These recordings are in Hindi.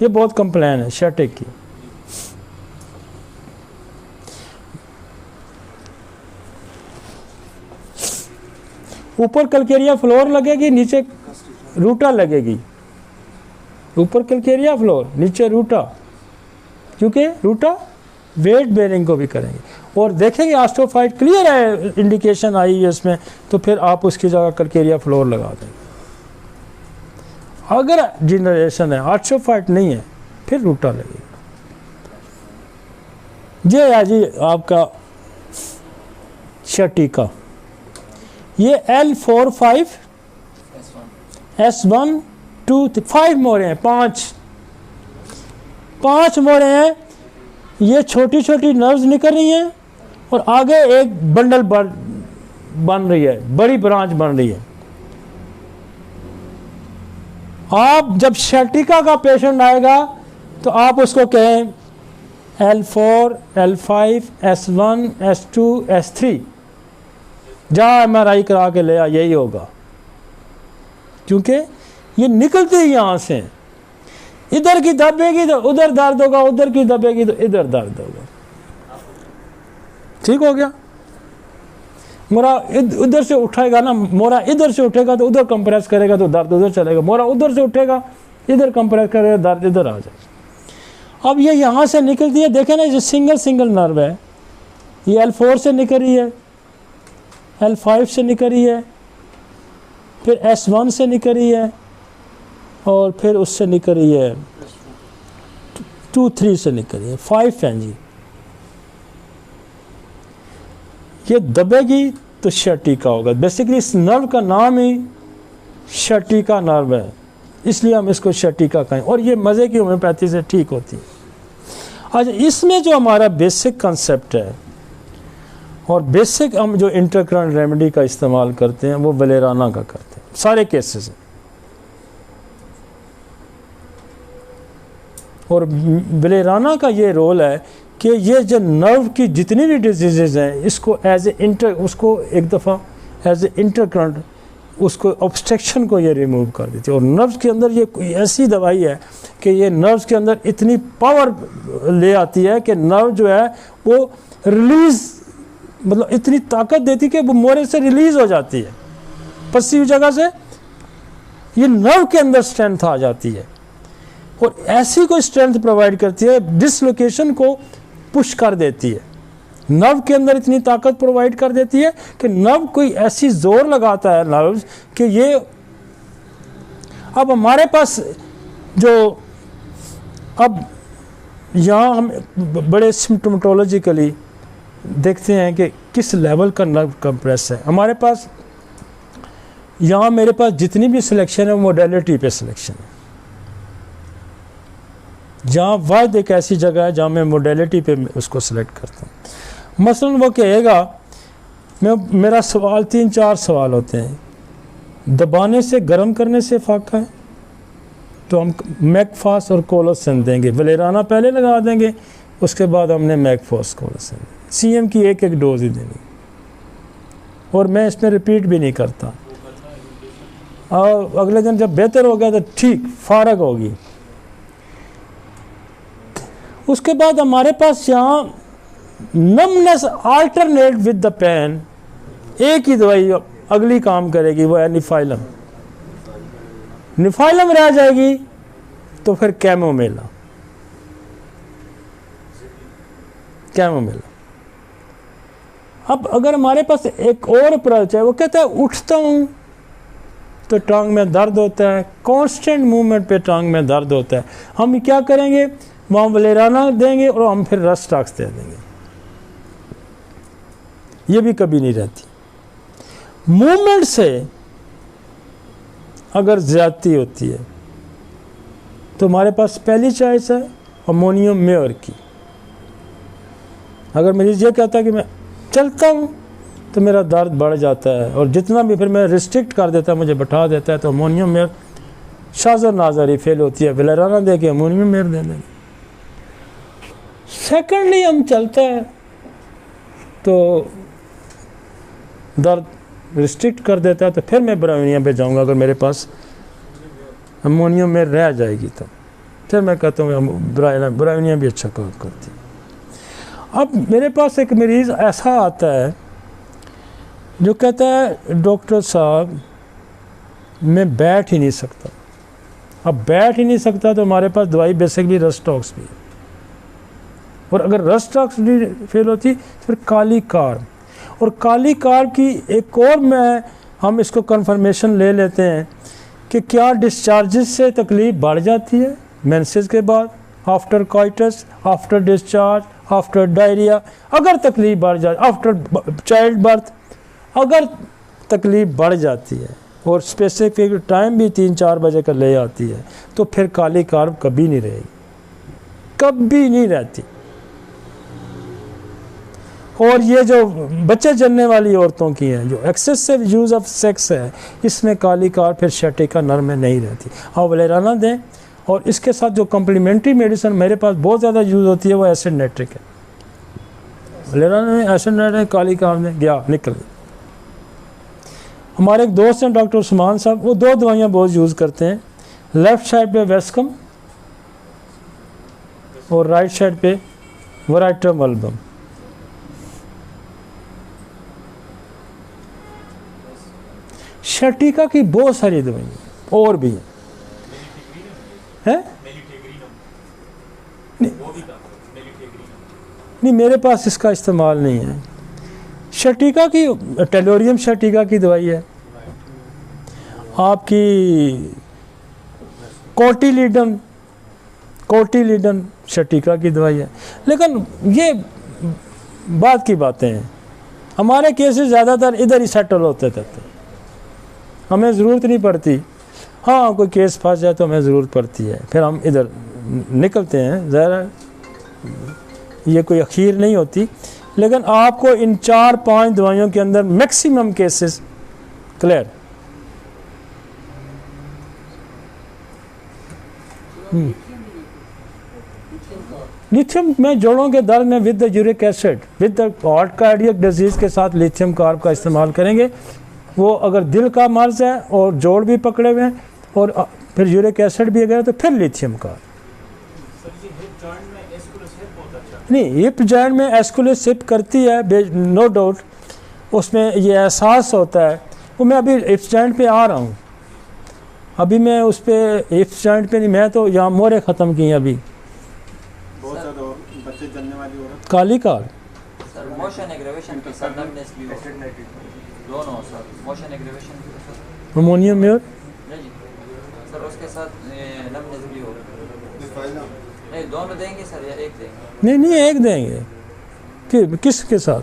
ये बहुत कंप्लेन है शर्टिक की। ऊपर कैलकेरिया फ्लोर लगेगी, नीचे रूटा लगेगी। ऊपर कैलकेरिया फ्लोर, नीचे रूटा, क्योंकि रूटा वेट बेरिंग को भी करेंगे। और देखेंगे ऑस्टियोफाइट क्लियर है, इंडिकेशन आई है इसमें, तो फिर आप उसकी जगह कैलकेरिया फ्लोर लगा देंगे। अगर जनरेशन है, ऑस्टियोफाइट नहीं है, फिर रूटा लगेगा। ये है जी आपका शर्टिका। ये L4-5 S1 2 5 मोड़े हैं, पांच मोड़े हैं। ये छोटी छोटी नर्व्स निकल रही हैं और आगे एक बंडल बन रही है, बड़ी ब्रांच बन रही है। आप जब शर्टिका का पेशेंट आएगा तो आप उसको कहें L4 L5 S1 S2 S3, जहाँ MRI करा के ले आ, यही होगा। क्योंकि ये निकलते ही यहाँ से, इधर की दबेगी तो उधर दर्द होगा, उधर की दबेगी तो इधर दर्द होगा। ठीक हो गया। मोरा उधर से उठाएगा ना, मोरा इधर से उठेगा तो उधर कंप्रेस करेगा तो दर्द उधर चलेगा, मोरा उधर से उठेगा इधर कंप्रेस करेगा दर्द इधर आ जाएगा। अब ये यहाँ से निकलती है, देखें ना, ये सिंगल नर्व है, ये L4 से निकल रही है, L5 से निकल रही है, फिर S1 से निकल रही है, और फिर उससे निकल रही है 2-3 से निकल रही है, 5 है जी। ये दबेगी तो शर्टिका होगा। बेसिकली इस नर्व का नाम ही शर्टिका नर्व है, इसलिए हम इसको शर्टिका कहें। और ये मज़े की होम्योपैथी से ठीक होती है। अच्छा, इसमें जो हमारा बेसिक कंसेप्ट है और बेसिक हम जो इंटरकरंट रेमेडी का इस्तेमाल करते हैं वो वलेराना का करते हैं सारे केसेस में। और वलेराना का ये रोल है कि ये जो नर्व की जितनी भी डिजीज़ हैं इसको उसको एक दफ़ा एज ए इंटरकरंट उसको ऑब्स्ट्रक्शन को ये रिमूव कर देती है। और नर्व्स के अंदर ये कोई ऐसी दवाई है कि ये नर्व्स के अंदर इतनी पावर ले आती है कि नर्व जो है वो रिलीज़, मतलब इतनी ताकत देती है कि वो मोरे से रिलीज़ हो जाती है, पसीव जगह से ये नर्व के अंदर स्ट्रेंथ आ जाती है। और ऐसी कोई स्ट्रेंथ प्रोवाइड करती है, डिसलोकेशन को पुश कर देती है, नर्व के अंदर इतनी ताकत प्रोवाइड कर देती है कि नर्व कोई ऐसी जोर लगाता है नर्व्स कि ये। अब हमारे पास जो अब यहाँ हम बड़े सिम्टोमेटोलॉजिकली देखते हैं कि किस लेवल का नर्व कंप्रेस है। हमारे पास यहाँ मेरे पास जितनी भी सिलेक्शन है वो मोडेलिटी पे सिलेक्शन है। जहाँ वाद एक ऐसी जगह है जहाँ मैं मोडेलिटी पे उसको सिलेक्ट करता हूँ। मसलन वो कहेगा, मेरा सवाल 3-4 सवाल होते हैं, दबाने से गर्म करने से फाका है तो हम मैकफास और कोलोसिन देंगे, वलेराना पहले लगा देंगे, उसके बाद हमने मैकफास कोलोसिन CM की एक डोज ही देनी। और मैं इसमें रिपीट भी नहीं करता। और अगले दिन जब बेहतर हो गया तो ठीक फारग होगी। उसके बाद हमारे पास यहाँ numbness alternate with the pain, एक ही दवाई अगली काम करेगी, वो है निफाइलम। निफाइलम रह जाएगी तो फिर कैमोमिला। अब अगर हमारे पास एक और अप्रोच है, वो कहता है उठता हूँ तो टांग में दर्द होता है, कांस्टेंट मूवमेंट पे टांग में दर्द होता है, हम क्या करेंगे, वहाँ वलेराना देंगे और हम फिर रस्टाक्स दे देंगे। ये भी कभी नहीं रहती। मूवमेंट से अगर ज्यादती होती है तो हमारे पास पहली चॉइस है अमोनियम मेयर की। अगर मरीज ये कहता है कि मैं चलता हूँ तो मेरा दर्द बढ़ जाता है और जितना भी फिर मैं रिस्ट्रिक्ट कर देता है, मुझे बैठा देता है, तो अमोनियम मेयर शाज़र नाज़री फेल होती है, वलेराना दे के अमोनियम मेयर दे देंगे। सेकेंडली हम चलता है तो दर्द रिस्ट्रिक्ट कर देता है, तो फिर मैं ब्राउनिया पे जाऊंगा अगर मेरे पास अमोनियम में रह जाएगी तो। फिर मैं कहता हूँ ब्राउनियाँ भी अच्छा काम करती हैं। अब मेरे पास एक मरीज़ ऐसा आता है जो कहता है डॉक्टर साहब मैं बैठ ही नहीं सकता। अब बैठ ही नहीं सकता तो हमारे पास दवाई बेसिकली रस्टॉक्स भी है, और अगर रस्टॉक्स भी फेल होती तो फिर काली कार्ब, और काली कार्ब की एक और हम इसको कंफर्मेशन ले लेते हैं कि क्या डिस्चार्जेस से तकलीफ़ बढ़ जाती है मेंसेस के बाद, after coitus, after discharge, after diarrhoea, अगर तकलीफ़ बढ़ जाए, आफ्टर चाइल्ड बर्थ अगर तकलीफ़ बढ़ जाती है और स्पेसिफिक टाइम भी 3-4 बजे का ले आती है तो फिर काली कार्ब कभी नहीं रहेगी, कभी नहीं रहती। और ये जो बच्चे जन्ने वाली औरतों की हैं, जो एक्सेसिव यूज़ ऑफ सेक्स है, इसमें काली कार्ब फिर शटिका नर में नहीं रहती। आप वलेराना दें, और इसके साथ जो कम्प्लीमेंट्री मेडिसिन मेरे पास बहुत ज़्यादा यूज़ होती है वो एसिड नाइट्रिक है। वलेराना में एसिड नाइट्रिक, काली कार्ब में गया निकल गया। हमारे एक दोस्त हैं डॉक्टर उस्मान साहब, वो 2 दवाइयाँ बहुत यूज़ करते हैं, लेफ़्ट साइड पे वेस्कम और राइट साइड पे वराइट्रम अल्बम। शटिका की बहुत सारी दवाइयाँ और भी हैं, नहीं मेरे पास इसका इस्तेमाल नहीं है। शटिका की टेलोरियम शटिका की दवाई है, आपकी कोटिलीडन शटिका की दवाई है। लेकिन ये बात की बातें हैं, हमारे केसेस ज़्यादातर इधर ही सेटल होते थे, हमें ज़रूरत नहीं पड़ती। हाँ कोई केस फंस जाए तो हमें ज़रूरत पड़ती है, फिर हम इधर निकलते हैं, ज़रा ये कोई अखीर नहीं होती। लेकिन आपको इन 4-5 दवाइयों के अंदर मैक्सिमम केसेस क्लियर। लिथियम में जोड़ों के दर्द में with the uric acid, with the heart cardiac disease के साथ लिथियम कार्ब का इस्तेमाल करेंगे। वो अगर दिल का मर्ज है और जोड़ भी पकड़े हुए हैं और फिर यूरिक एसिड भी अगर तो फिर लिथियम कार्ब। नहीं, हिप जॉइंट में एस्कुलस हिप करती है नो डाउट, उसमें ये एहसास होता है। वो मैं अभी हिप जॉइंट पे आ रहा हूँ, अभी मैं उस पर हिप जॉइंट पे नहीं, मैं तो यहाँ मोरे ख़त्म की हैं अभी। बच्चे जलने वाली औरत kali carb sir, motion aggravation के साथ नमनेस भी दोनों sir, motion aggravation ammonium more नहीं सर, उसके साथ नमनेस भी हो नहीं, दोनों देंगे सर या एक देंगे? नहीं एक देंगे कि किसके साथ?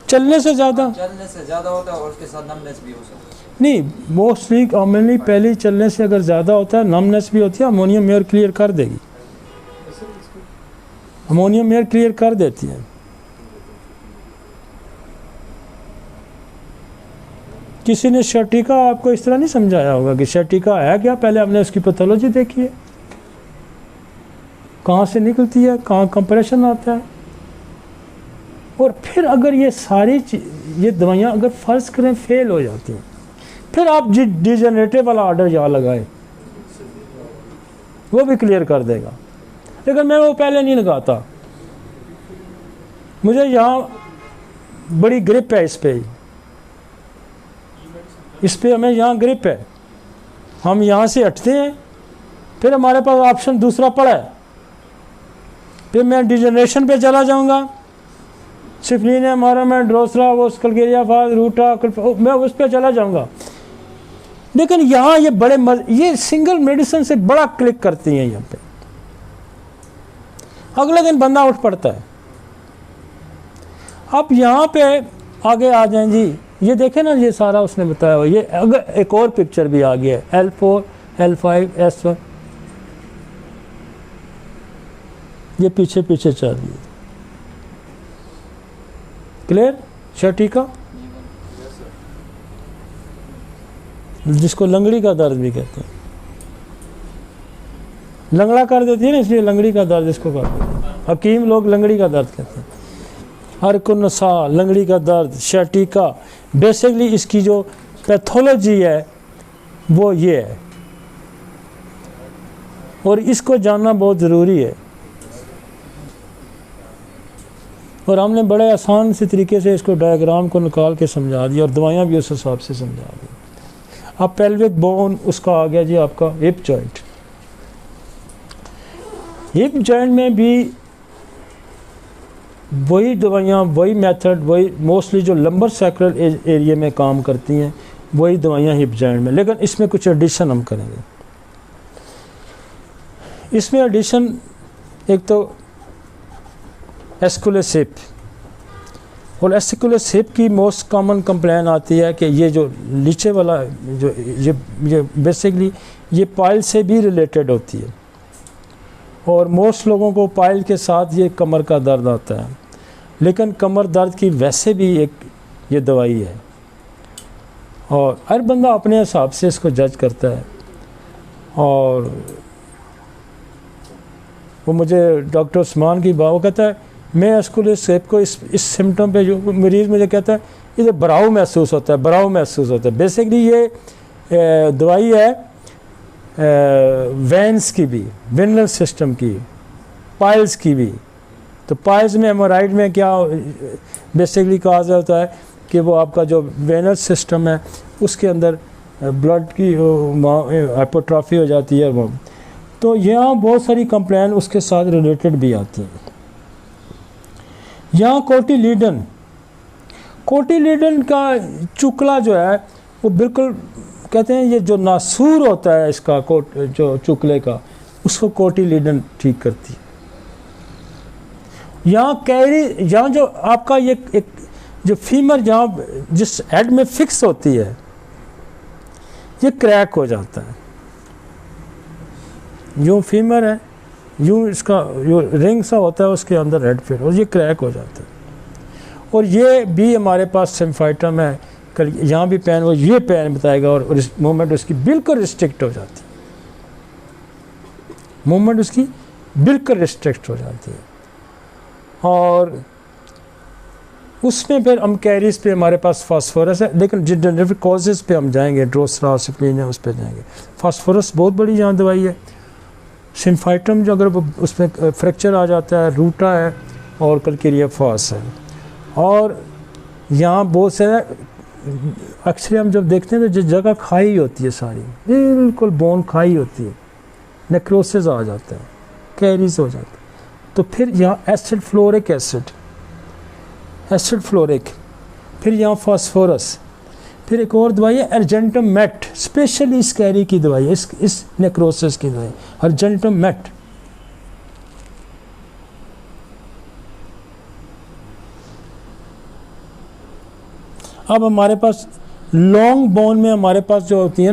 चलने से ज़्यादा होता है और उसके साथ नमनेस भी हो सकता नहीं, मोस्टली कॉमनली पहले चलने से अगर ज़्यादा होता है नमनेस भी होती है, अमोनियम म्योर क्लियर कर देगी, अमोनियम म्योर क्लियर कर देती है। किसी ने शटिका आपको इस तरह नहीं समझाया होगा कि शटिका है क्या, पहले हमने उसकी पैथोलॉजी देखी है, कहाँ से निकलती है, कहाँ कंप्रेशन आता है, और फिर अगर ये सारी ये दवाइयाँ अगर फ़र्ज़ करें फेल हो जाती हैं, फिर आप डिजेनरेटिव वाला ऑर्डर यहाँ लगाए, वो भी क्लियर कर देगा। लेकिन मैं वो पहले नहीं लगाता, मुझे यहाँ बड़ी ग्रिप है इस पे हमें यहाँ ग्रिप है, हम यहाँ से हटते हैं, फिर हमारे पास ऑप्शन दूसरा पड़ा है, फिर मैं डिजेनरेशन पे चला जाऊँगा, सिफलिन है हमारा, मैं ड्रोसरा वो स्कलगेरिया फाज रूटा मैं उस पर चला जाऊँगा। लेकिन यहाँ ये बड़े ये सिंगल मेडिसिन से बड़ा क्लिक करती हैं यहाँ पे, अगले दिन बंदा उठ पड़ता है। अब यहाँ पे आगे आ जाएं जी, ये देखें ना, ये सारा उसने बताया हुआ, ये अगर एक और पिक्चर भी आ गया है L4 L5 S1, ये पीछे पीछे चल रही है, क्लियर? शटिका जिसको लंगड़ी का दर्द भी कहते हैं, लंगड़ा कर देती है ना, इसलिए लंगड़ी का दर्द इसको कहते हैं, हकीम लोग लंगड़ी का दर्द कहते हैं। हर कुन्नसा लंगड़ी का दर्द, शटिका, बेसिकली इसकी जो पैथोलॉजी है वो ये है। और इसको जानना बहुत ज़रूरी है। और हमने बड़े आसान से तरीके से इसको डायग्राम को निकाल के समझा दिया और दवाइयाँ भी उस हिसाब से समझा दी। अब पेल्विक बोन उसका आ गया जी आपका हिप जॉइंट। हिप जॉइंट में भी वही दवाइयाँ, वही मेथड, वही मोस्टली जो लंबर सैक्रल एरिया में काम करती हैं वही दवाइयाँ हिप जॉइंट में, लेकिन इसमें कुछ एडिशन हम करेंगे। इसमें एडिशन एक तो एस्कुलस हिप, और एस्कुलस हिप की मोस्ट कॉमन कंप्लेन आती है कि ये जो नीचे वाला जो ये बेसिकली ये पाइल से भी रिलेटेड होती है, और मोस्ट लोगों को पाइल के साथ ये कमर का दर्द आता है, लेकिन कमर दर्द की वैसे भी एक ये दवाई है और हर बंदा अपने हिसाब से इसको जज करता है। और वो मुझे डॉक्टर उस्मान की बात, वो कहता है मैं एस्कुलस हिप को इस सिम्टम पे, जो मरीज़ मुझे कहता है इसे भराव महसूस होता है, भराव महसूस होता है। बेसिकली ये दवाई है वेंस की भी, वेनल सिस्टम की, पाइल्स की भी। तो पाइल्स में हेमोराइड में क्या बेसिकली कहा जाता है कि वो आपका जो वेनल सिस्टम है उसके अंदर ब्लड की हाइपोट्रॉफी हो जाती है वो। तो यहाँ बहुत सारी कंप्लेन उसके साथ रिलेटेड भी आती हैं। यहाँ कोटिलीडन, कोटिलीडन का चुकला जो है वो बिल्कुल कहते हैं ये जो नासूर होता है इसका जो चुकले का, उसको कोटिलीडन ठीक करती है। यहाँ कैरी, यहाँ जो आपका ये एक जो फीमर जहाँ जिस हेड में फिक्स होती है ये क्रैक हो जाता है। यूँ फीमर है, यूँ इसका जो रिंग सा होता है उसके अंदर हेड फिट, और ये क्रैक हो जाता है। और ये भी हमारे पास सिम्फाइटम है, कल यहाँ भी पेन, वो ये पेन बताएगा और इस मूवमेंट उसकी बिल्कुल रिस्ट्रिक्ट हो जाती है, मूवमेंट उसकी बिल्कुल रिस्ट्रिक्ट हो जाती है। और उसमें फिर हम कैरीज पे हमारे पास फास्फोरस है, लेकिन जिन जेनेटिक कॉजेज़ पे हम जाएंगे, ड्रोसरा सिप्लिन है उस पर जाएंगे। फास्फोरस बहुत बड़ी यहाँ दवाई है। सिम्फाइटम जो अगर उसमें फ्रैक्चर आ जाता है, रूटा है और कलकेरिया फॉस है। और यहाँ बहुत सारे अक्सर हम जब देखते हैं तो जिस जगह खाई होती है सारी बिल्कुल बोन खाई होती है, नेक्रोसिस आ जाता है, कैरीज हो जाता है। तो फिर यहाँ acid fluoric acid, acid fluoric, फिर यहाँ फास्फोरस, फिर एक और दवाई है अर्जेंटम मेट, स्पेशली इस कैरी की दवाई है, इस नेक्रोसिस की दवाई अर्जेंटम मेट। अब हमारे पास लॉन्ग बोन में हमारे पास जो होती है